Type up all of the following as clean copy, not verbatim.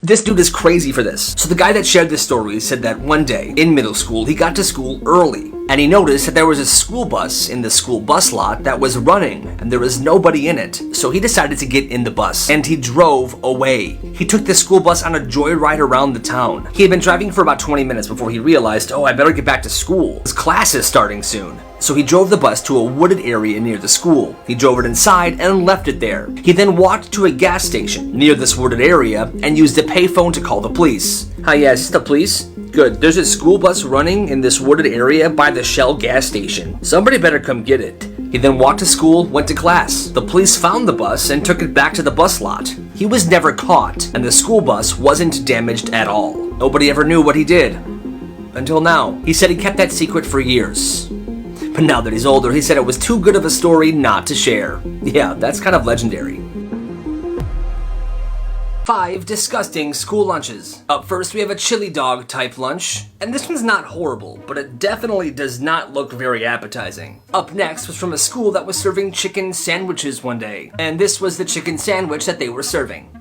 This dude is crazy for this. So the guy that shared this story said that one day in middle school, he got to school early and he noticed that there was a school bus in the school bus lot that was running and there was nobody in it. So he decided to get in the bus and he drove away. He took the school bus on a joyride around the town. He had been driving for about 20 minutes before he realized, oh, I better get back to school. His class is starting soon. So he drove the bus to a wooded area near the school. He drove it inside and left it there. He then walked to a gas station near this wooded area and used a payphone to call the police. Hi, yes, it's the police? Good, there's a school bus running in this wooded area by the Shell gas station. Somebody better come get it. He then walked to school, went to class. The police found the bus and took it back to the bus lot. He was never caught, and the school bus wasn't damaged at all. Nobody ever knew what he did. Until now. He said he kept that secret for years. But now that he's older, he said it was too good of a story not to share. Yeah, that's kind of legendary. 5 disgusting school lunches. Up first, we have a chili dog type lunch. And this one's not horrible, but it definitely does not look very appetizing. Up next was from a school that was serving chicken sandwiches one day. And this was the chicken sandwich that they were serving.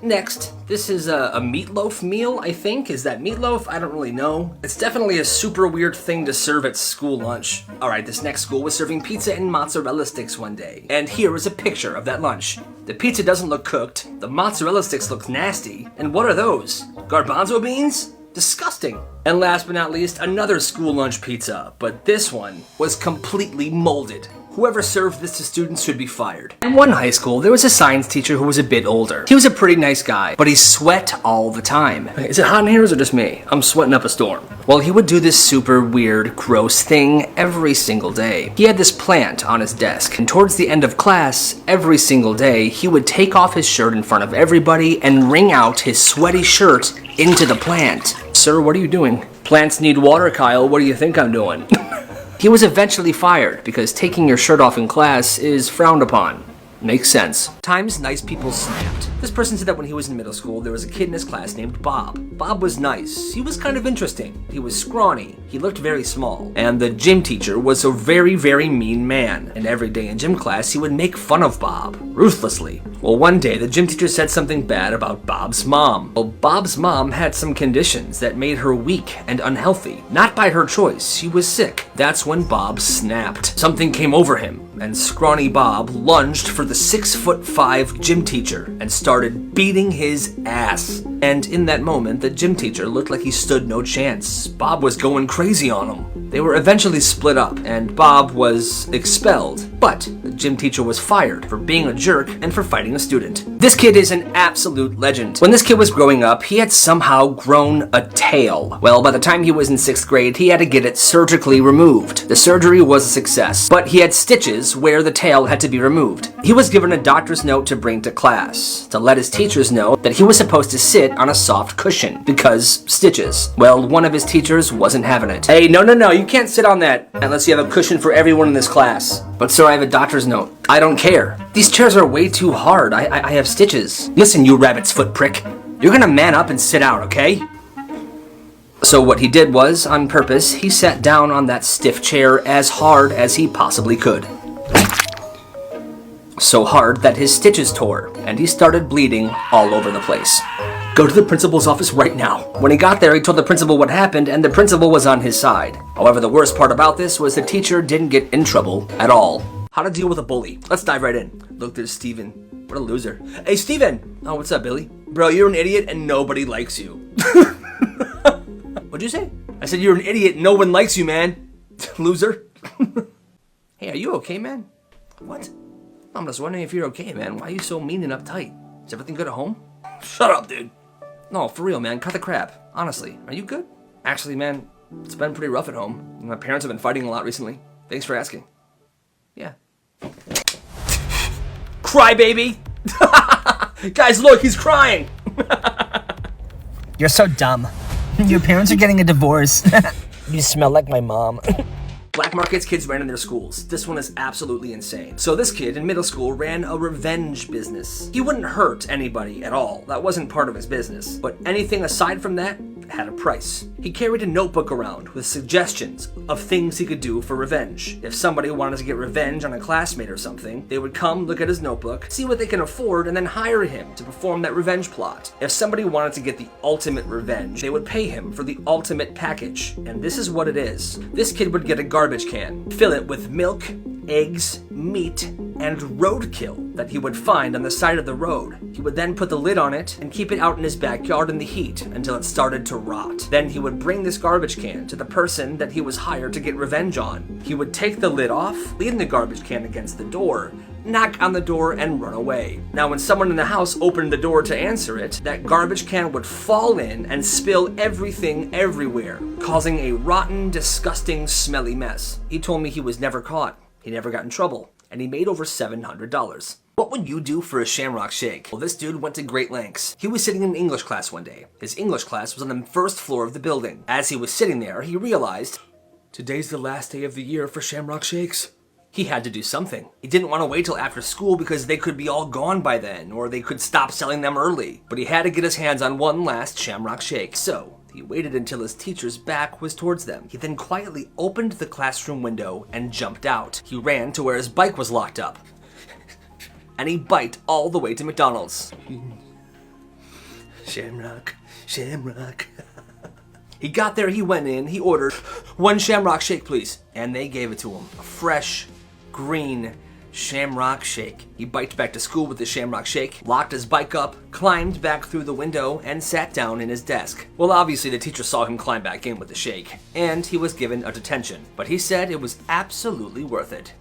Next, this is a meatloaf meal, I think. Is that meatloaf? I don't really know. It's definitely a super weird thing to serve at school lunch. Alright, this next school was serving pizza and mozzarella sticks one day. And here is a picture of that lunch. The pizza doesn't look cooked, the mozzarella sticks look nasty, and what are those? Garbanzo beans? Disgusting. And last but not least, another school lunch pizza, but this one was completely molded. Whoever served this to students should be fired. In one high school, there was a science teacher who was a bit older. He was a pretty nice guy, but he sweat all the time. Is it hot in here or is it just me? I'm sweating up a storm. Well, he would do this super weird, gross thing every single day. He had this plant on his desk, and towards the end of class, every single day, he would take off his shirt in front of everybody and wring out his sweaty shirt into the plant. Sir, what are you doing? Plants need water, Kyle. What do you think I'm doing? He was eventually fired because taking your shirt off in class is frowned upon. Makes sense. Times nice people snapped. This person said that when he was in middle school, there was a kid in his class named Bob. Bob was nice. He was kind of interesting. He was scrawny. He looked very small. And the gym teacher was a very, very mean man. And every day in gym class, he would make fun of Bob, ruthlessly. Well, one day, the gym teacher said something bad about Bob's mom. Well, Bob's mom had some conditions that made her weak and unhealthy. Not by her choice. She was sick. That's when Bob snapped. Something came over him, and scrawny Bob lunged for the 6'5" gym teacher and started beating his ass. And in that moment, the gym teacher looked like he stood no chance. Bob was going crazy on him. They were eventually split up, and Bob was expelled. But the gym teacher was fired for being a jerk and for fighting a student. This kid is an absolute legend. When this kid was growing up, he had somehow grown a tail. Well, by the time he was in 6th grade, he had to get it surgically removed. The surgery was a success, but he had stitches where the tail had to be removed. He was given a doctor's note to bring to class, to let his teachers know that he was supposed to sit on a soft cushion, because stitches. Well, one of his teachers wasn't having it. Hey, no, you can't sit on that unless you have a cushion for everyone in this class. But sir, I have a doctor's note. I don't care. These chairs are way too hard. I have stitches. Listen, you rabbit's foot prick. You're gonna man up and sit down, okay? So what he did was, on purpose, he sat down on that stiff chair as hard as he possibly could. So hard that his stitches tore, and he started bleeding all over the place. Go to the principal's office right now. When he got there, he told the principal what happened, and the principal was on his side. However, the worst part about this was the teacher didn't get in trouble at all. How to deal with a bully. Let's dive right in. Look, there's Steven. What a loser. Hey, Steven! Oh, what's up, Billy? Bro, you're an idiot and nobody likes you. What'd you say? I said you're an idiot, no one likes you, man. Loser. Hey, are you okay, man? What? I'm just wondering if you're okay, man. Why are you so mean and uptight? Is everything good at home? Shut up, dude. No, for real, man. Cut the crap. Honestly, are you good? Actually, man, it's been pretty rough at home. My parents have been fighting a lot recently. Thanks for asking. Yeah. Cry, baby! Guys, look, he's crying! You're so dumb. Your parents are getting a divorce. You smell like my mom. Black markets kids ran in their schools. This one is absolutely insane. So this kid in middle school ran a revenge business. He wouldn't hurt anybody at all. That wasn't part of his business. But anything aside from that, had a price. He carried a notebook around with suggestions of things he could do for revenge. If somebody wanted to get revenge on a classmate or something, they would come look at his notebook, see what they can afford, and then hire him to perform that revenge plot. If somebody wanted to get the ultimate revenge, they would pay him for the ultimate package. And this is what it is. This kid would get a garbage can, fill it with milk, eggs, meat, and roadkill that he would find on the side of the road. He would then put the lid on it and keep it out in his backyard in the heat until it started to rot. Then he would bring this garbage can to the person that he was hired to get revenge on. He would take the lid off, lean the garbage can against the door, knock on the door, and run away. Now, when someone in the house opened the door to answer it, that garbage can would fall in and spill everything everywhere, causing a rotten, disgusting, smelly mess. He told me he was never caught. He never got in trouble, and he made over $700. What would you do for a shamrock shake? Well, this dude went to great lengths. He was sitting in English class one day. His English class was on the first floor of the building. As he was sitting there, he realized, today's the last day of the year for shamrock shakes. He had to do something. He didn't want to wait till after school because they could be all gone by then, or they could stop selling them early. But he had to get his hands on one last shamrock shake. So he waited until his teacher's back was towards them. He then quietly opened the classroom window and jumped out. He ran to where his bike was locked up. And he biked all the way to McDonald's. Shamrock, shamrock. He got there, he went in, he ordered 1 shamrock shake, please. And they gave it to him. A fresh, green shamrock shake. He biked back to school with the shamrock shake, locked his bike up, climbed back through the window, and sat down in his desk. Well, obviously the teacher saw him climb back in with the shake, and he was given a detention. But he said it was absolutely worth it.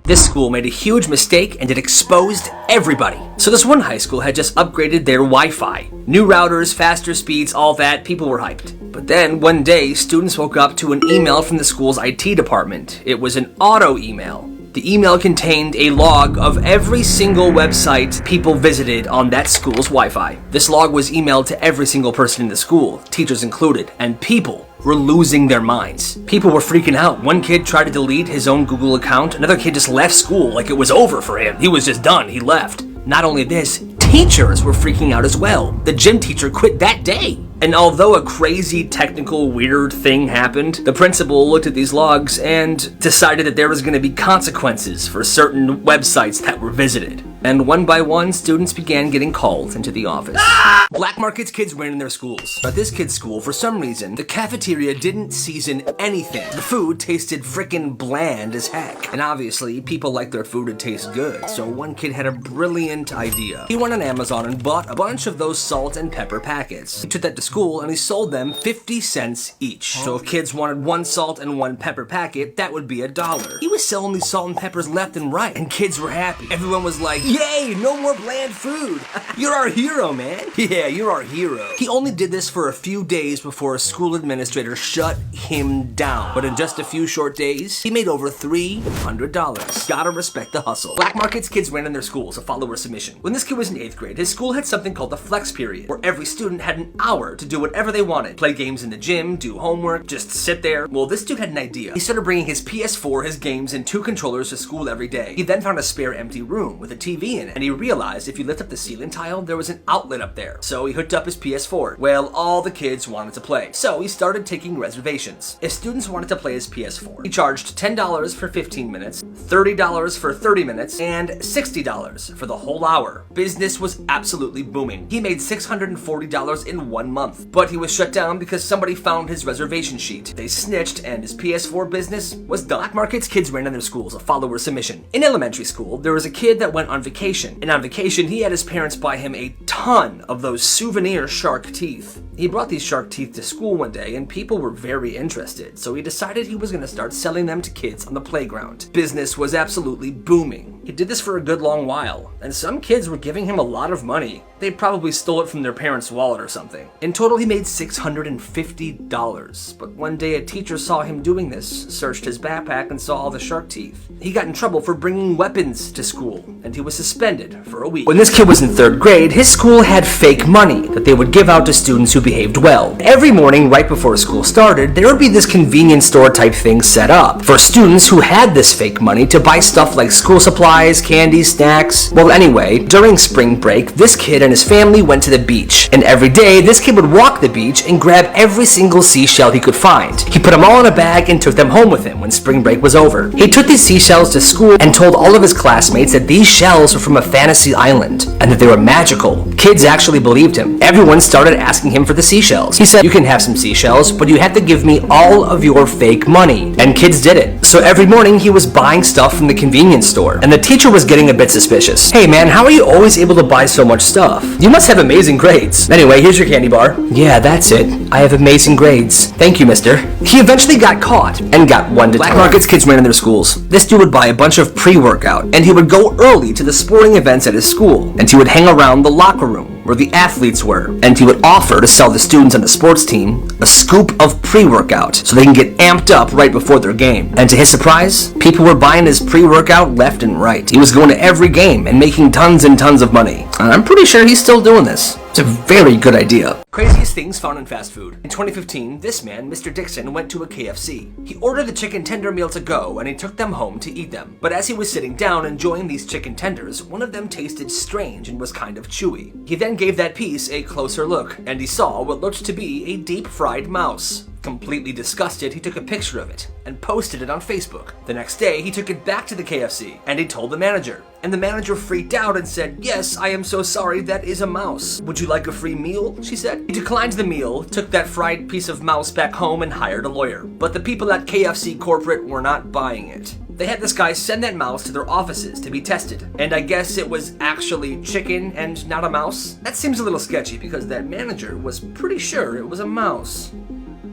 This school made a huge mistake and it exposed everybody. So this one high school had just upgraded their Wi-Fi. New routers, faster speeds, all that, people were hyped. But then one day, students woke up to an email from the school's IT department. It was an auto email. The email contained a log of every single website people visited on that school's Wi-Fi. This log was emailed to every single person in the school, teachers included, and people were losing their minds. People were freaking out. One kid tried to delete his own Google account. Another kid just left school like it was over for him. He was just done. He left. Not only this, teachers were freaking out as well. The gym teacher quit that day. And although a crazy, technical, weird thing happened, the principal looked at these logs and decided that there was going to be consequences for certain websites that were visited. And one by one, students began getting called into the office. Black markets kids ran in their schools. At this kid's school, for some reason, the cafeteria didn't season anything. The food tasted frickin' bland as heck. And obviously, people like their food to taste good. So one kid had a brilliant idea. He went on Amazon and bought a bunch of those salt and pepper packets. He took that to school and he sold them 50 cents each. So if kids wanted 1 salt and 1 pepper packet, that would be $1. He was selling these salt and peppers left and right, and kids were happy. Everyone was like, yay, no more bland food. You're our hero, man. Yeah, you're our hero. He only did this for a few days before a school administrator shut him down. But in just a few short days, he made over $300. Gotta respect the hustle. Black markets kids ran in their schools, a follower submission. When this kid was in 8th grade, his school had something called the flex period, where every student had an hour to do whatever they wanted. Play games in the gym, do homework, just sit there. Well, this dude had an idea. He started bringing his PS4, his games, and 2 controllers to school every day. He then found a spare empty room with a TV in it, and he realized if you lift up the ceiling tile, there was an outlet up there. So he hooked up his PS4. Well, all the kids wanted to play, so he started taking reservations. If students wanted to play his PS4, he charged $10 for 15 minutes, $30 for 30 minutes, and $60 for the whole hour. Business was absolutely booming. He made $640 in 1 month, but he was shut down because somebody found his reservation sheet. They snitched, and his PS4 business was done. Black markets kids ran in their schools, a follower submission. In elementary school, there was a kid that went on vacation, and on vacation, he had his parents buy him a ton of those souvenir shark teeth. He brought these shark teeth to school one day, and people were very interested, so he decided he was going to start selling them to kids on the playground. Business was absolutely booming. He did this for a good long while, and some kids were giving him a lot of money. They probably stole it from their parents' wallet or something. In total, he made $650, but one day a teacher saw him doing this, searched his backpack, and saw all the shark teeth. He got in trouble for bringing weapons to school, and he was suspended for a week. When this kid was in 3rd grade, his school had fake money that they would give out to students who behaved well. Every morning, right before school started, there would be this convenience store type thing set up for students who had this fake money to buy stuff like school supplies, fries, candy, snacks. Well, anyway, during spring break, this kid and his family went to the beach. And every day, this kid would walk the beach and grab every single seashell he could find. He put them all in a bag and took them home with him when spring break was over. He took these seashells to school and told all of his classmates that these shells were from a fantasy island and that they were magical. Kids actually believed him. Everyone started asking him for the seashells. He said, "You can have some seashells, but you have to give me all of your fake money." And kids did it. So every morning he was buying stuff from the convenience store, and the teacher was getting a bit suspicious. "Hey man, how are you always able to buy so much stuff? You must have amazing grades." "Anyway, here's your candy bar." "Yeah, that's it. I have amazing grades. Thank you, mister." He eventually got caught and got 1 to 10. Black markets kids ran in their schools. This dude would buy a bunch of pre-workout, and he would go early to the sporting events at his school, and he would hang around the locker room where the athletes were, and he would offer to sell the students on the sports team a scoop of pre-workout so they can get amped up right before their game. And to his surprise, people were buying his pre-workout left and right. He was going to every game and making tons and tons of money. And I'm pretty sure he's still doing this. It's a very good idea. Craziest things found in fast food. In 2015, this man, Mr. Dixon, went to a KFC. He ordered the chicken tender meal to go, and he took them home to eat them. But as he was sitting down enjoying these chicken tenders, one of them tasted strange and was kind of chewy. He then gave that piece a closer look, and he saw what looked to be a deep-fried mouse. Completely disgusted, he took a picture of it and posted it on Facebook. The next day, he took it back to the KFC and he told the manager. And the manager freaked out and said, "Yes, I am so sorry, that is a mouse. Would you like a free meal?" she said. He declined the meal, took that fried piece of mouse back home and hired a lawyer. But the people at KFC corporate were not buying it. They had this guy send that mouse to their offices to be tested. And I guess it was actually chicken and not a mouse? That seems a little sketchy because that manager was pretty sure it was a mouse.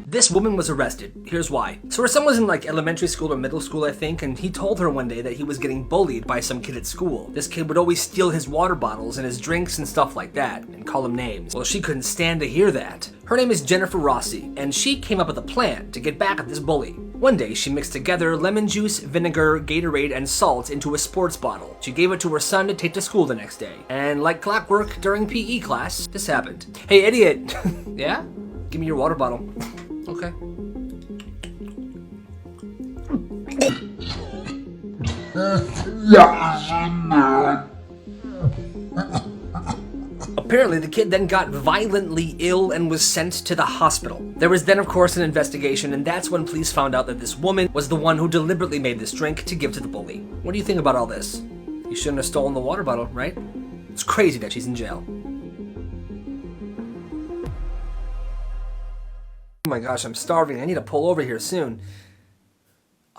This woman was arrested. Here's why. So her son was in like elementary school or middle school, I think, and he told her one day that he was getting bullied by some kid at school. This kid would always steal his water bottles and his drinks and stuff like that and call him names. Well, she couldn't stand to hear that. Her name is Jennifer Rossi, and she came up with a plan to get back at this bully. One day, she mixed together lemon juice, vinegar, Gatorade, and salt into a sports bottle. She gave it to her son to take to school the next day. And like clockwork, during PE class, this happened. "Hey, idiot." "Yeah? Give me your water bottle." "Okay." Apparently, the kid then got violently ill and was sent to the hospital. There was then, of course, an investigation, and that's when police found out that this woman was the one who deliberately made this drink to give to the bully. What do you think about all this? You shouldn't have stolen the water bottle, right? It's crazy that she's in jail. Oh my gosh, I'm starving. I need to pull over here soon.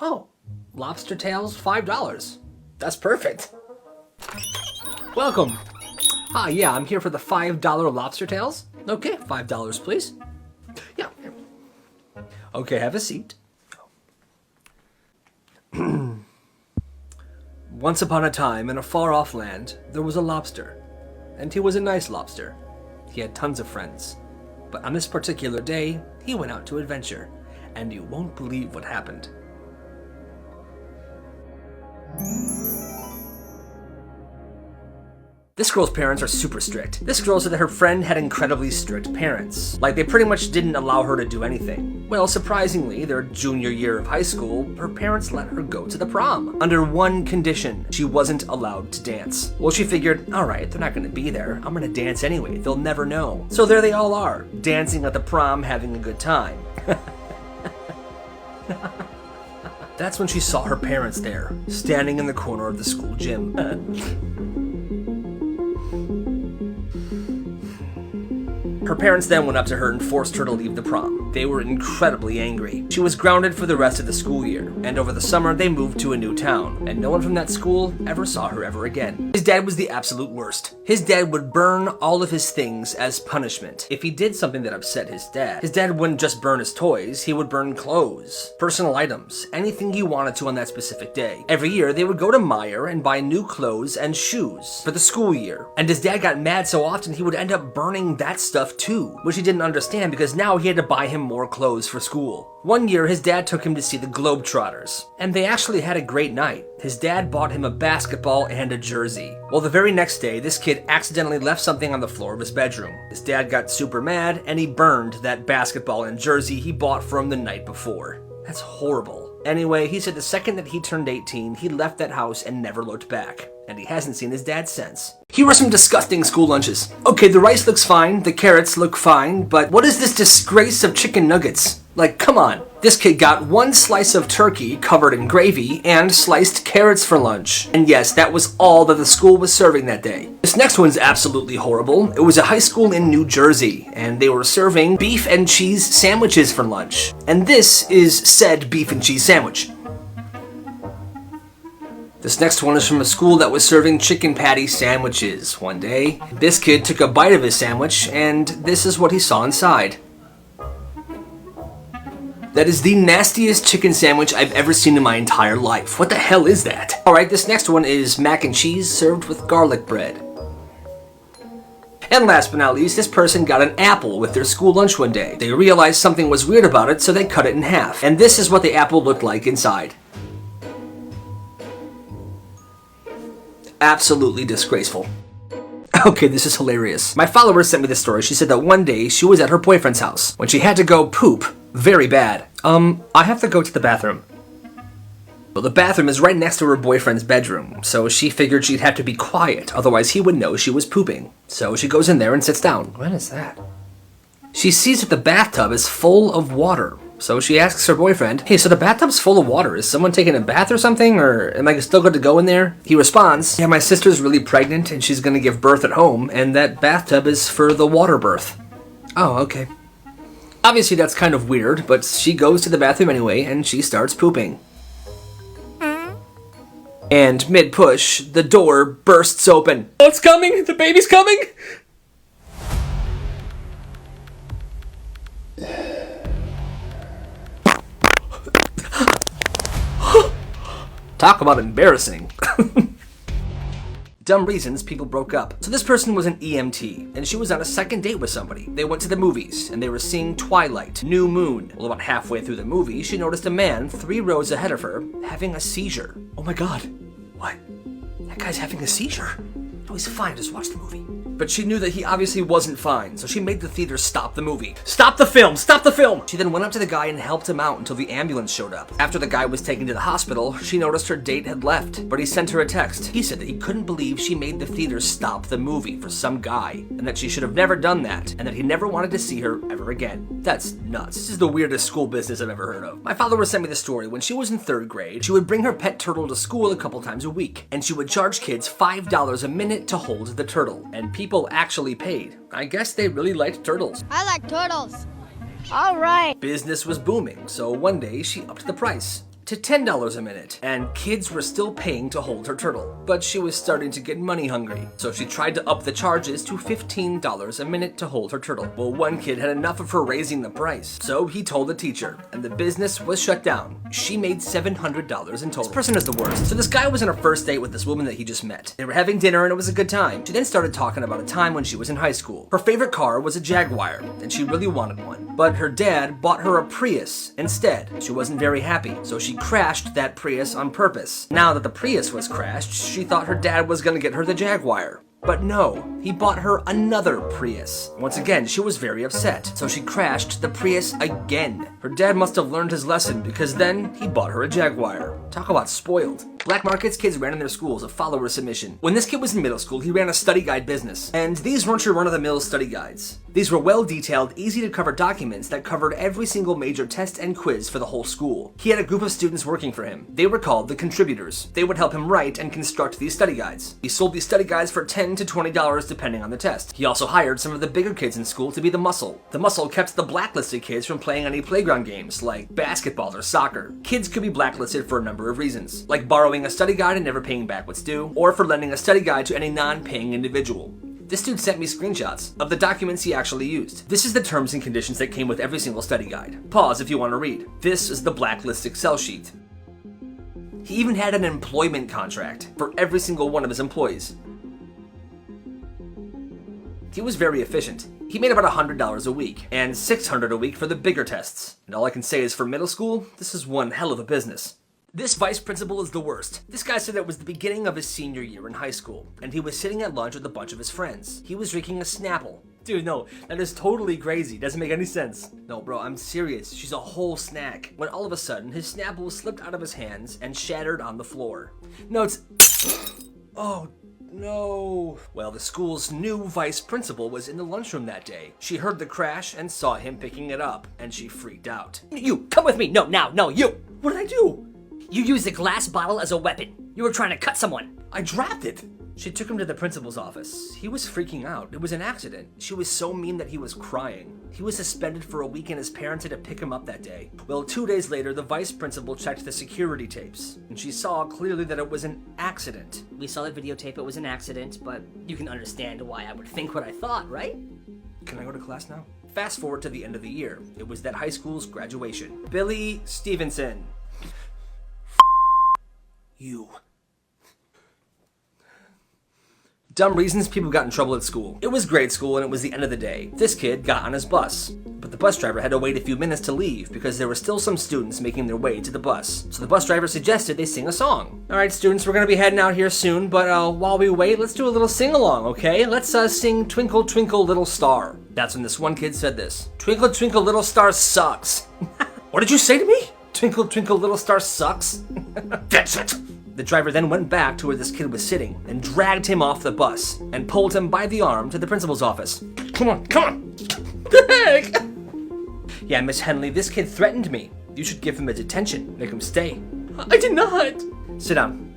Oh, lobster tails, $5. That's perfect. Welcome. Ah, yeah, I'm here for the $5 lobster tails. Okay, $5, please. Yeah. Okay, have a seat. Once upon a time, in a far-off land, there was a lobster. And he was a nice lobster. He had tons of friends. But on this particular day, he went out to adventure, and you won't believe what happened. This girl's parents are super strict. This girl said that her friend had incredibly strict parents. Like, they pretty much didn't allow her to do anything. Well, surprisingly, their junior year of high school, her parents let her go to the prom. Under one condition, she wasn't allowed to dance. Well, she figured, alright, they're not gonna be there. I'm gonna dance anyway. They'll never know. So there they all are, dancing at the prom, having a good time. That's when she saw her parents there, standing in the corner of the school gym. Her parents then went up to her and forced her to leave the prom. They were incredibly angry. She was grounded for the rest of the school year, and over the summer they moved to a new town, and no one from that school ever saw her ever again. His dad was the absolute worst. His dad would burn all of his things as punishment. If he did something that upset his dad wouldn't just burn his toys, he would burn clothes, personal items, anything he wanted to on that specific day. Every year they would go to Meijer and buy new clothes and shoes for the school year, and his dad got mad so often he would end up burning that stuff too, which he didn't understand because now he had to buy him more clothes for school. One year, his dad took him to see the Globetrotters, and they actually had a great night. His dad bought him a basketball and a jersey. Well, the very next day, this kid accidentally left something on the floor of his bedroom. His dad got super mad, and he burned that basketball and jersey he bought for him the night before. That's horrible. Anyway, he said the second that he turned 18, he left that house and never looked back. And he hasn't seen his dad since. Here are some disgusting school lunches. Okay, the rice looks fine, the carrots look fine, but what is this disgrace of chicken nuggets? Like, come on. This kid got one slice of turkey covered in gravy and sliced carrots for lunch. And yes, that was all that the school was serving that day. This next one's absolutely horrible. It was a high school in New Jersey, and they were serving beef and cheese sandwiches for lunch. And this is said beef and cheese sandwich. This next one is from a school that was serving chicken patty sandwiches one day. This kid took a bite of his sandwich, and this is what he saw inside. That is the nastiest chicken sandwich I've ever seen in my entire life. What the hell is that? Alright, this next one is mac and cheese served with garlic bread. And last but not least, this person got an apple with their school lunch one day. They realized something was weird about it, so they cut it in half. And this is what the apple looked like inside. Absolutely disgraceful. Okay, this is hilarious. My follower sent me this story. She said that one day she was at her boyfriend's house when she had to go poop very bad. I have to go to the bathroom. Well, the bathroom is right next to her boyfriend's bedroom, so she figured she'd have to be quiet, otherwise he would know she was pooping. So she goes in there and sits down. What is that? She sees that the bathtub is full of water. So she asks her boyfriend, hey, so the bathtub's full of water. Is someone taking a bath or something? Or am I still good to go in there? He responds, yeah, my sister's really pregnant and she's gonna give birth at home, and that bathtub is for the water birth. Oh, okay. Obviously that's kind of weird, but she goes to the bathroom anyway and she starts pooping. And mid-push, the door bursts open. Oh, it's coming! The baby's coming! Talk about embarrassing. Dumb reasons people broke up. So this person was an EMT, and she was on a second date with somebody. They went to the movies, and they were seeing Twilight, New Moon. Well, about halfway through the movie, she noticed a man 3 rows ahead of her having a seizure. Oh my god. What? That guy's having a seizure? No, he's fine, just watch the movie. But she knew that he obviously wasn't fine, so she made the theater stop the movie. Stop the film! Stop the film! She then went up to the guy and helped him out until the ambulance showed up. After the guy was taken to the hospital, she noticed her date had left, but he sent her a text. He said that he couldn't believe she made the theater stop the movie for some guy, and that she should have never done that, and that he never wanted to see her ever again. That's nuts. This is the weirdest school business I've ever heard of. My follower sent me the story. When she was in 3rd grade, she would bring her pet turtle to school a couple times a week, and she would charge kids $5 a minute to hold the turtle, and people actually paid. I guess they really liked turtles. I like turtles. All right. Business was booming, so one day she upped the price to $10 a minute, and kids were still paying to hold her turtle. But she was starting to get money hungry, so she tried to up the charges to $15 a minute to hold her turtle. Well, one kid had enough of her raising the price, so he told the teacher, and the business was shut down. She made $700 in total. This person is the worst. So this guy was on a first date with this woman that he just met. They were having dinner and it was a good time. She then started talking about a time when she was in high school. Her favorite car was a Jaguar, and she really wanted one. But her dad bought her a Prius instead. She wasn't very happy, so she crashed that Prius on purpose. Now that the Prius was crashed, she thought her dad was gonna get her the Jaguar. But no, he bought her another Prius. Once again, she was very upset, so she crashed the Prius again. Her dad must have learned his lesson, because then he bought her a Jaguar. Talk about spoiled. Black markets kids ran in their schools, a follower submission. When this kid was in middle school, he ran a study guide business. And these weren't your run-of-the-mill study guides. These were well-detailed, easy-to-cover documents that covered every single major test and quiz for the whole school. He had a group of students working for him. They were called the contributors. They would help him write and construct these study guides. He sold these study guides for $10 to $20 depending on the test. He also hired some of the bigger kids in school to be the muscle. The muscle kept the blacklisted kids from playing any playground games like basketball or soccer. Kids could be blacklisted for a number of reasons, like borrowing a study guide and never paying back what's due, or for lending a study guide to any non-paying individual. This dude sent me screenshots of the documents he actually used. This is the terms and conditions that came with every single study guide. Pause if you want to read. This is the blacklist Excel sheet. He even had an employment contract for every single one of his employees. He was very efficient. He made about $100 a week, and $600 a week for the bigger tests. And all I can say is for middle school, this is one hell of a business. This vice principal is the worst. This guy said it was the beginning of his senior year in high school, and he was sitting at lunch with a bunch of his friends. He was drinking a Snapple, Dude, no, that is totally crazy. Doesn't make any sense. No, bro, I'm serious. She's a whole snack. When all of a sudden, his Snapple slipped out of his hands and shattered on the floor. No, it's... Oh, no. Well, the school's new vice principal was in the lunchroom that day. She heard the crash and saw him picking it up, and she freaked out. You, come with me. No, now, no, you. What did I do? You used a glass bottle as a weapon. You were trying to cut someone. I dropped it. She took him to the principal's office. He was freaking out. It was an accident. She was so mean that he was crying. He was suspended for a week and his parents had to pick him up that day. Well, 2 days later, the vice principal checked the security tapes, and she saw clearly that it was an accident. We saw the videotape, it was an accident, but you can understand why I would think what I thought, right? Can I go to class now? Fast forward to the end of the year. It was that high school's graduation. Billy Stevenson. You. Dumb reasons people got in trouble at school. It was grade school and it was the end of the day. This kid got on his bus, but the bus driver had to wait a few minutes to leave because there were still some students making their way to the bus. So the bus driver suggested they sing a song. All right, students, we're gonna be heading out here soon, but while we wait, let's do a little sing-along, okay? Let's sing Twinkle Twinkle Little Star. That's when this one kid said this. Twinkle Twinkle Little Star sucks. What did you say to me? Twinkle Twinkle Little Star sucks? That's it. The driver then went back to where this kid was sitting and dragged him off the bus and pulled him by the arm to the principal's office. Come on, come on! The heck? Yeah, Miss Henley, this kid threatened me. You should give him a detention, make him stay. I did not! Sit down.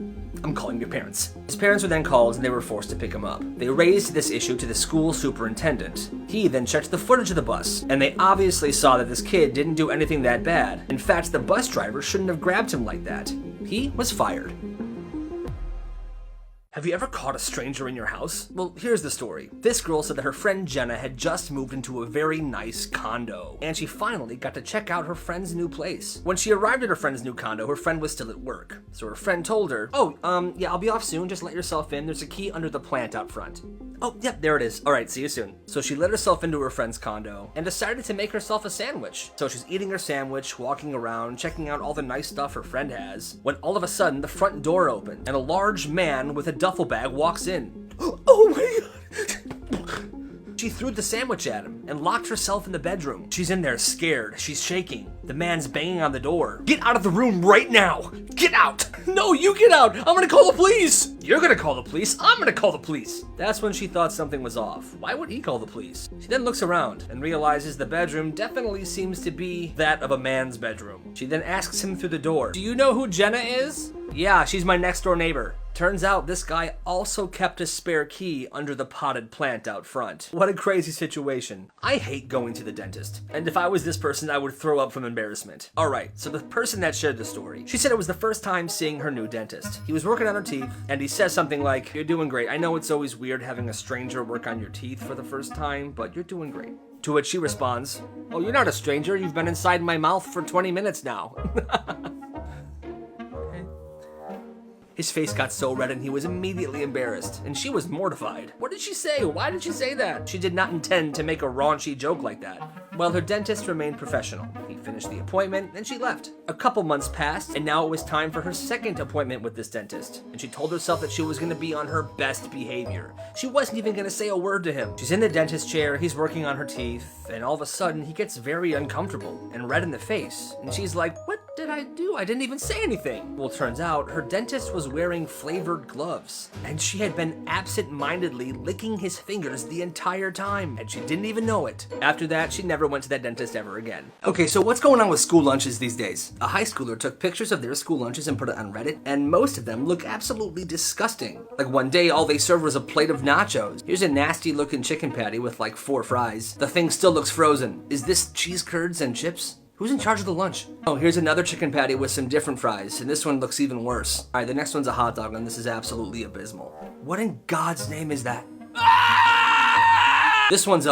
I'm calling your parents. His parents were then called and they were forced to pick him up. They raised this issue to the school superintendent. He then checked the footage of the bus, and they obviously saw that this kid didn't do anything that bad. In fact, the bus driver shouldn't have grabbed him like that. He was fired. Have you ever caught a stranger in your house? Well, here's the story. This girl said that her friend Jenna had just moved into a very nice condo, and she finally got to check out her friend's new place. When she arrived at her friend's new condo, her friend was still at work. So her friend told her, yeah, I'll be off soon, just let yourself in. There's a key under the plant out front. Oh, yep, there it is. All right, see you soon. So she let herself into her friend's condo and decided to make herself a sandwich. So she's eating her sandwich, walking around, checking out all the nice stuff her friend has, when all of a sudden the front door opened and a large man with a duffel bag walks in. Oh my God! She threw the sandwich at him and locked herself in the bedroom. She's in there scared. She's shaking. The man's banging on the door. Get out of the room right now! Get out! No, you get out! I'm gonna call the police! You're gonna call the police? I'm gonna call the police! That's when she thought something was off. Why would he call the police? She then looks around and realizes the bedroom definitely seems to be that of a man's bedroom. She then asks him through the door, "Do you know who Jenna is?" "Yeah, she's my next door neighbor." Turns out this guy also kept a spare key under the potted plant out front. What a crazy situation. I hate going to the dentist, and if I was this person, I would throw up from embarrassment. Alright, so the person that shared the story, she said it was the first time seeing her new dentist. He was working on her teeth, and he says something like, "You're doing great. I know it's always weird having a stranger work on your teeth for the first time, but you're doing great." To which she responds, "Oh, you're not a stranger. You've been inside my mouth for 20 minutes now." His face got so red and he was immediately embarrassed, and she was mortified. What did she say? Why did she say that? She did not intend to make a raunchy joke like that. Well, her dentist remained professional. He finished the appointment and she left. A couple months passed, and now it was time for her second appointment with this dentist, and she told herself that she was gonna be on her best behavior. She wasn't even gonna say a word to him. She's in the dentist chair, he's working on her teeth, and all of a sudden he gets very uncomfortable and red in the face, and she's like, "What did I do? I didn't even say anything." Well, turns out her dentist was wearing flavored gloves, and she had been absent-mindedly licking his fingers the entire time, and she didn't even know it. After that, she never went to that dentist ever again. Okay, so what's going on with school lunches these days? A high schooler took pictures of their school lunches and put it on Reddit, and most of them look absolutely disgusting. Like one day, all they served was a plate of nachos. Here's a nasty-looking chicken patty with like 4 fries. The thing still looks frozen. Is this cheese curds and chips? Who's in charge of the lunch? Oh, here's another chicken patty with some different fries, and this one looks even worse. All right, the next one's a hot dog, and this is absolutely abysmal. What in God's name is that? This one's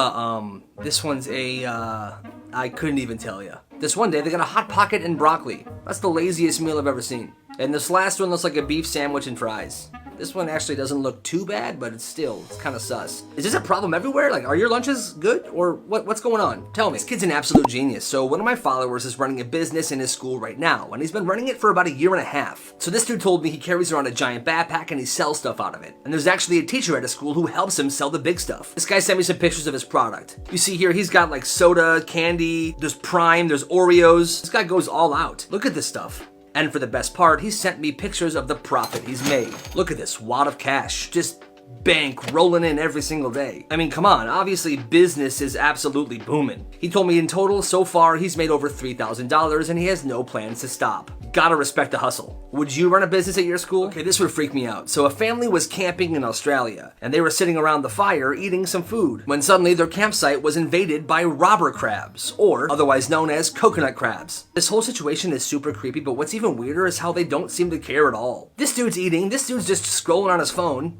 I couldn't even tell you. This one day, they got a Hot Pocket and broccoli. That's the laziest meal I've ever seen. And this last one looks like a beef sandwich and fries. This one actually doesn't look too bad, but it's kind of sus. Is this a problem everywhere? Like, are your lunches good? Or what's going on? Tell me. This kid's an absolute genius. So one of my followers is running a business in his school right now, and he's been running it for about 1.5 years. So this dude told me he carries around a giant backpack and he sells stuff out of it. And there's actually a teacher at his school who helps him sell the big stuff. This guy sent me some pictures of his product. You see here, he's got like soda, candy, there's Prime, there's Oreos. This guy goes all out. Look at this stuff. And for the best part, he sent me pictures of the profit he's made. Look at this wad of cash. Just bank rolling in every single day. I mean, come on, obviously business is absolutely booming. He told me in total, so far, he's made over $3,000 and he has no plans to stop. Gotta respect the hustle. Would you run a business at your school? Okay, this would freak me out. So a family was camping in Australia and they were sitting around the fire eating some food when suddenly their campsite was invaded by robber crabs, or otherwise known as coconut crabs. This whole situation is super creepy, but what's even weirder is how they don't seem to care at all. This dude's eating, this dude's just scrolling on his phone.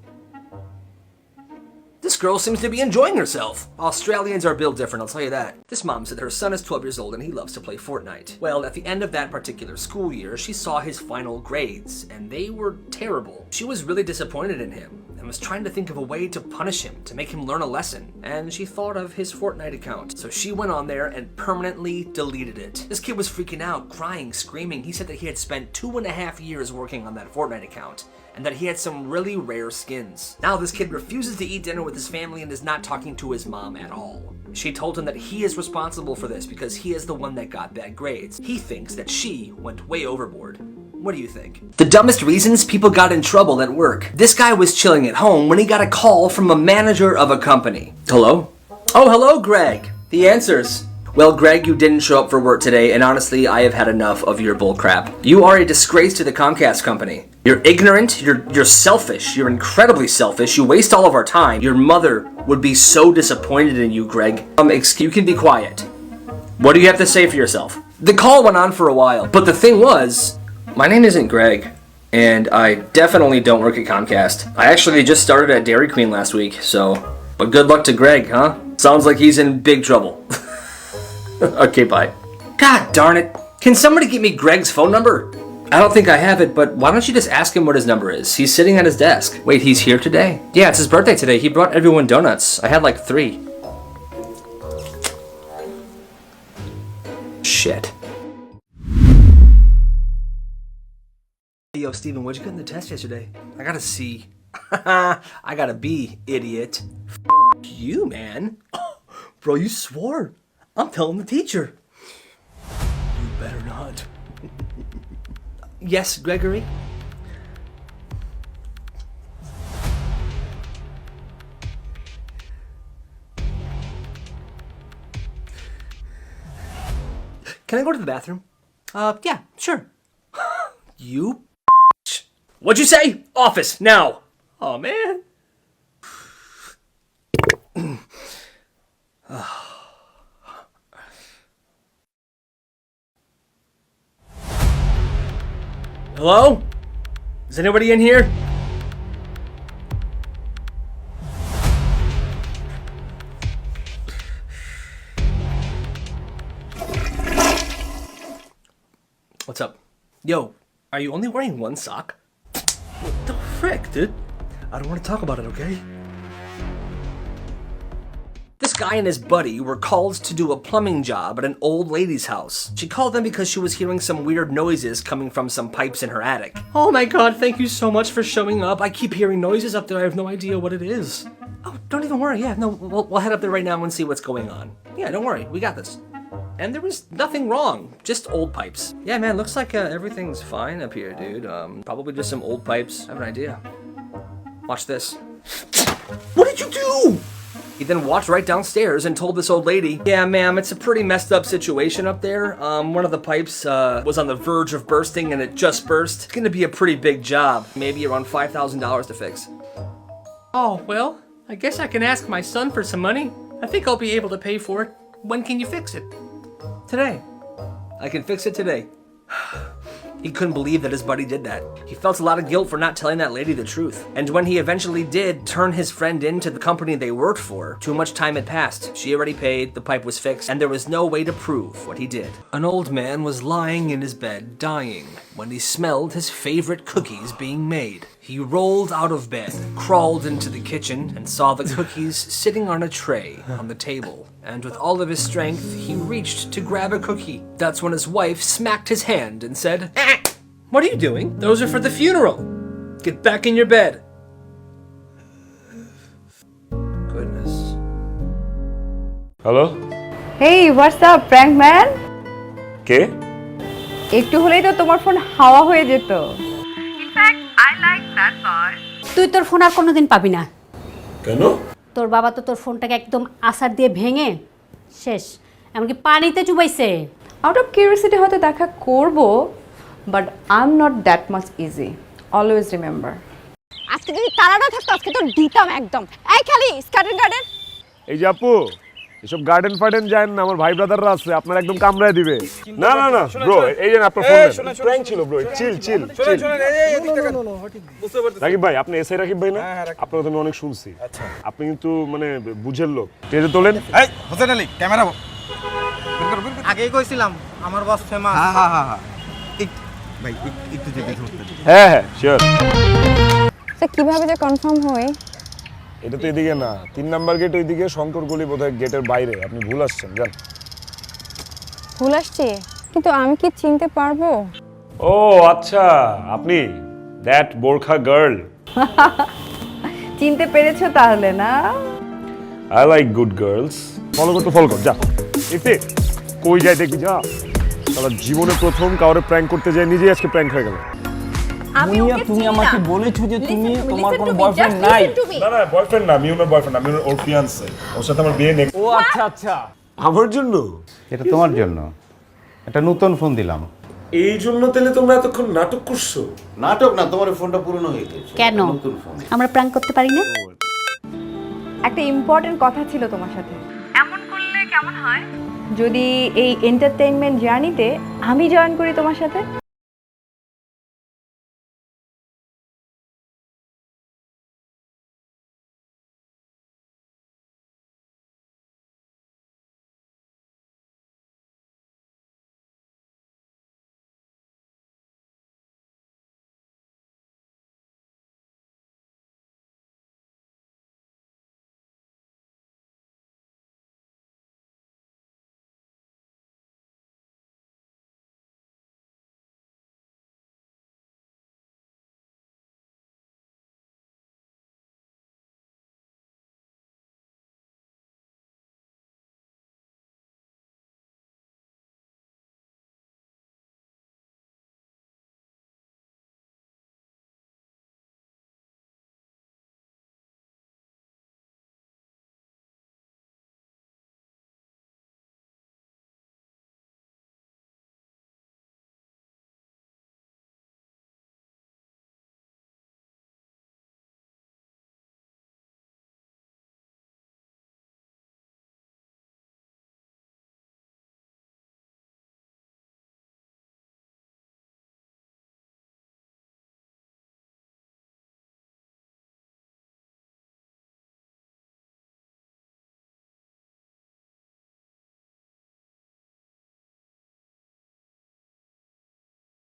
This girl seems to be enjoying herself. Australians are built different, I'll tell you that. This mom said her son is 12 years old and he loves to play Fortnite. Well, at the end of that particular school year, she saw his final grades, and they were terrible. She was really disappointed in him and was trying to think of a way to punish him, to make him learn a lesson. And she thought of his Fortnite account. So she went on there and permanently deleted it. This kid was freaking out, crying, screaming. He said that he had spent 2.5 years working on that Fortnite account, and that he had some really rare skins. Now this kid refuses to eat dinner with his family and is not talking to his mom at all. She told him that he is responsible for this because he is the one that got bad grades. He thinks that she went way overboard. What do you think? The dumbest reasons people got in trouble at work. This guy was chilling at home when he got a call from a manager of a company. Hello? Oh, hello, Greg. The answers. Well, Greg, you didn't show up for work today, and honestly, I have had enough of your bullcrap. You are a disgrace to the Comcast company. You're ignorant, you're selfish, you're incredibly selfish, you waste all of our time. Your mother would be so disappointed in you, Greg. You can be quiet. What do you have to say for yourself? The call went on for a while, but the thing was, my name isn't Greg, and I definitely don't work at Comcast. I actually just started at Dairy Queen last week, so, but good luck to Greg, huh? Sounds like he's in big trouble. Okay, bye. God darn it. Can somebody get me Greg's phone number? I don't think I have it, but why don't you just ask him what his number is? He's sitting at his desk. Wait, he's here today? Yeah, it's his birthday today. He brought everyone donuts. I had like 3. Shit. Hey, yo, Steven, what'd you get in the test yesterday? I got a C. I got a B, idiot. You, man. Bro, you swore. I'm telling the teacher. You better not. Yes, Gregory? Can I go to the bathroom? Yeah, sure. You What'd you say? Office, now. Oh, man. Hello? Is anybody in here? What's up? Yo, are you only wearing one sock? What the frick, dude? I don't want to talk about it, okay? This guy and his buddy were called to do a plumbing job at an old lady's house. She called them because she was hearing some weird noises coming from some pipes in her attic. Oh my god, thank you so much for showing up. I keep hearing noises up there. I have no idea what it is. Oh, don't even worry. Yeah, no, we'll head up there right now and see what's going on. Yeah, don't worry. We got this. And there was nothing wrong, just old pipes. Yeah, man, looks like everything's fine up here, dude. Probably just some old pipes. I have an idea. Watch this. What did you do? He then walked right downstairs and told this old lady, yeah, ma'am, it's a pretty messed up situation up there. One of the pipes was on the verge of bursting and it just burst. It's gonna be a pretty big job, maybe around $5,000 to fix. Oh, well, I guess I can ask my son for some money. I think I'll be able to pay for it. When can you fix it? Today. I can fix it today. He couldn't believe that his buddy did that. He felt a lot of guilt for not telling that lady the truth. And when he eventually did turn his friend into the company they worked for, too much time had passed. She already paid, the pipe was fixed, and there was no way to prove what he did. An old man was lying in his bed, dying, when he smelled his favorite cookies being made. He rolled out of bed, crawled into the kitchen, and saw the cookies sitting on a tray on the table. And with all of his strength, he reached to grab a cookie. That's when his wife smacked his hand and said, "What are you doing? Those are for the funeral. Get back in your bed." Goodness. Hello Hey, what's up, prank man? কে একটু হলেই তো তোমার phone হাওয়া হয়ে যেত। তুই তোর phone আর কোনোদিন পাবি না। কেন তোর বাবা তো তোর ফোনটাকে একদম আছাড় দিয়ে ভেঙে শেষ, এমনকি পানিতে চুবাইছে। Out of curiosity হয়তো দেখা করব, but I'm not that much easy. Always remember. আজকে যদি তারাটা থাকতো আজকে তো দিতাম একদম। এই খালি স্কার্টেন গার্ডেন। এই যে আপু এসব গার্ডেন ফার্ডেন যায় না, আমার ভাই ব্রাদাররা আছে, আপনার একদম কামড়ায় দিবে। না না না ব্রো, এই যে আপনার ফোন প্র্যাঙ্ক ছিল ব্রো, চিল চিল চিল। রাকিব ভাই, আপনি এসআই রাকিব ভাই না? আপনার কথা আমি অনেক শুনছি। আপনি কিন্তু মানে বুঝের লোক। টেজে তোলেন। এই হোসেন আলী ক্যামেরা আগেই কইছিলাম আমার বস ফেমাস। হ্যাঁ হ্যাঁ হ্যাঁ ভাই একটু যেতে ধরতে। হ্যাঁ হ্যাঁ শিওর। তো কিভাবে যে কনফার্ম হই? এটা তো এদিকে না, 3 নাম্বার গেট ওইদিকে, শঙ্কর গলি বোধহয় গেটের বাইরে। আপনি ভুল আসছেন, যান। ভুল আসছে, কিন্তু আমি কি চিনতে পারবো? ও আচ্ছা, আপনি দ্যাট বোরখা গার্ল। চিনতে পেরেছো তাহলে না? I like good girls. Follow করতে ফলো কর, যা। এতে কই যায় দেখবি, যা। সারা জীবনে প্রথম কাউরে প্র্যাঙ্ক করতে যায়, নিজেই আজকে প্র্যাঙ্ক হয়ে গেল। মুনিয়া, তুমি আমাকে বলেছো যে তোমার কোনো বয়ফ্রেন্ড নাই। না না, বয়ফ্রেন্ড না, আমি ওনার বয়ফ্রেন্ড, আমি ওর ফিয়ান্সে। ওর সাথে আমার বিয়ে নেক্সট। ও আচ্ছা আচ্ছা। আমার জন্য? এটা তোমার জন্য একটা নতুন ফোন দিলাম। এই জন্য তাহলে তোমরা এতক্ষণ নাটক করছো? নাটক না, তোমার ফোনটা পুরনো হয়ে গেছে। কেন নতুন ফোন। আমরা প্র্যাঙ্ক করতে পারি না? একটা ইম্পর্টেন্ট কথা ছিল তোমার সাথে। এমন করলে কেমন হয় যদি এই এন্টারটেইনমেন্ট জার্নিতে আমি জয়েন করি তোমার সাথে?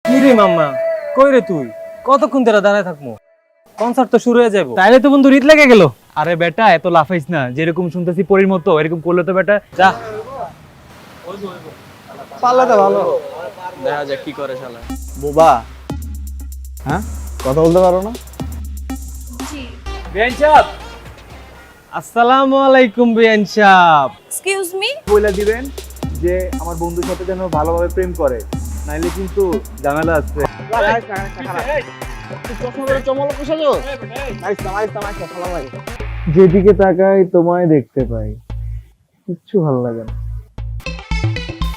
কি রে মাম্মা, কই রে তুই? কতক্ষণ ধরে দাঁড়ায় থাকবো? কনসার্ট তো শুরু হয়ে যাবো। তাইলে তো বন্ধু রিত লেগে গেল। আরে বেটা, এত লাফাইস না, যেরকম শুনতেছি পরীর মতো এরকম করলে তো বেটা যা। পাল্লা তো ভালো, দেখা যাক কি করে শালা। বোবা হ্যাঁ কথা বলতে পারো না? বিয়ান সাহেব, আসসালামু আলাইকুম। বিয়ান সাহেব, এক্সকিউজ মি, বলে দিবেন যে আমার বন্ধুর সাথে যেন ভালোভাবে প্রেম করে, নাইলে কিন্তু ঝামেলা আছে। যেদিকে তাকাই তোমায় দেখতে পাই, কিচ্ছু ভালো লাগে না।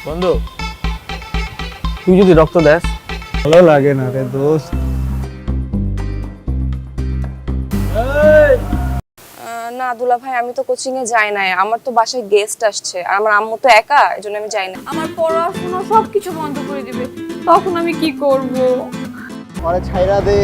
বন্ধু, তুই যদি রক্ত দেস ভালো লাগে না রে দোস্ত। না দুলা ভাই, আমি তো কোচিং এ যাই নাই, আমার তো বাসায় গেস্ট আসছে আর আমার আম্মু তো একা, এজন্য আমি যাই না। আমার পড়াশোনা সবকিছু বন্ধ করে দিবে, তখন আমি কি করব? আরে ছাইরা দে।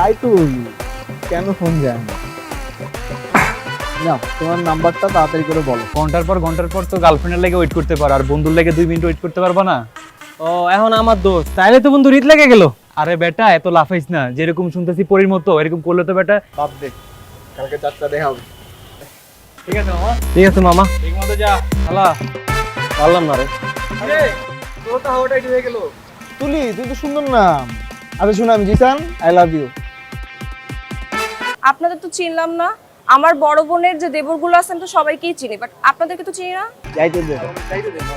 তাই তো কেন ফোন যায় না? না, তোমার নাম্বারটা তাড়াতাড়ি করে বলো। ঘন্টার পর তো গার্লফ্রেন্ডের লেগে ওয়েট করতে পারো, আর বন্ধুর লেগে 2 মিনিট ওয়েট করতে পারবা না? ও এখন আমার দোস্ত, তাইলে তো বন্ধু রিত লেগে গেল। আরে বেটা এত লাফাইস না, যেরকম শুনতেছি পরীর মতো এরকম করলে তো বেটা বাদ দে, কালকে 4টা দেখা হবে। ঠিক আছে মামা। ঠিক আছে মামা, ঠিক মতো যা। শালা পারলাম না রে। আরে তোরটা হাওয়াটা কি হয়ে গেল? তুলি, তুই তো সুন্দর নাম। আরে শুন, আমি জিসান, আই লাভ ইউ। আপনাদের তো চিনলাম না। আমার বড় বোনের যে দেবরগুলো আছেন তো সবাইকেই চিনি, বাট আপনাদেরকে তো চিনি না। যাইতে দে,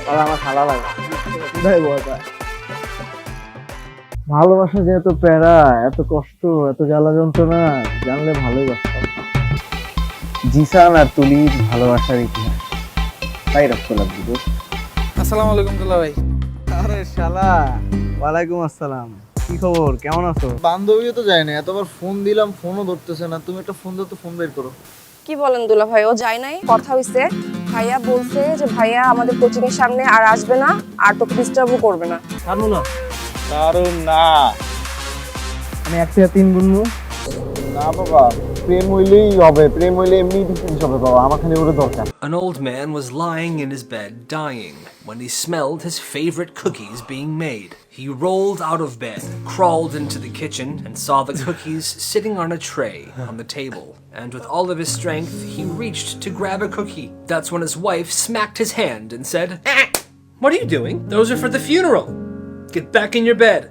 আর আমার খালা লাগে। কোথায় বলটা? ভালোবাসা যে এত প্যারা, এত কষ্ট, এত জ্বালা যন্ত্রণা, জানলে ভালোই বাসতাম। জিসান আর তুলির ভালোবাসার ইতিহাস, তাই রক্ত লাগবে। আসসালামু আলাইকুম দুলা ভাই। আরে শালা, ওয়ালাইকুম আসসালাম। কি খবর, কেমন আছো? বান্ধবীও তো যায় না, এতবার ফোন দিলাম ফোনও ধরতেছে না। তুমি একটা ফোন দাও তো, ফোন বের করো। কি বলেন দুলা ভাই, ও যায় নাই? কথা হইছে, ভাইয়া বলছে যে ভাইয়া আমাদের কোচিং এর সামনে আর আসবে না, আর তোকে ডিস্টার্বও করবে না। জানো না, দারুণ না। আমি 1 থেকে 3 গুনবো না বাবা। প্রেম হইলেই হবে, প্রেম হইলে এমনি ডিফারেন্স হবে বাবা, আমার খালি ওরে দরকার। An old man was lying in his bed dying when he smelled his favorite cookies being made. He rolled out of bed, crawled into the kitchen, and saw the cookies sitting on a tray on the table. And with all of his strength, he reached to grab a cookie. That's when his wife smacked his hand and said, "Ah, what are you doing? Those are for the funeral. Get back in your bed."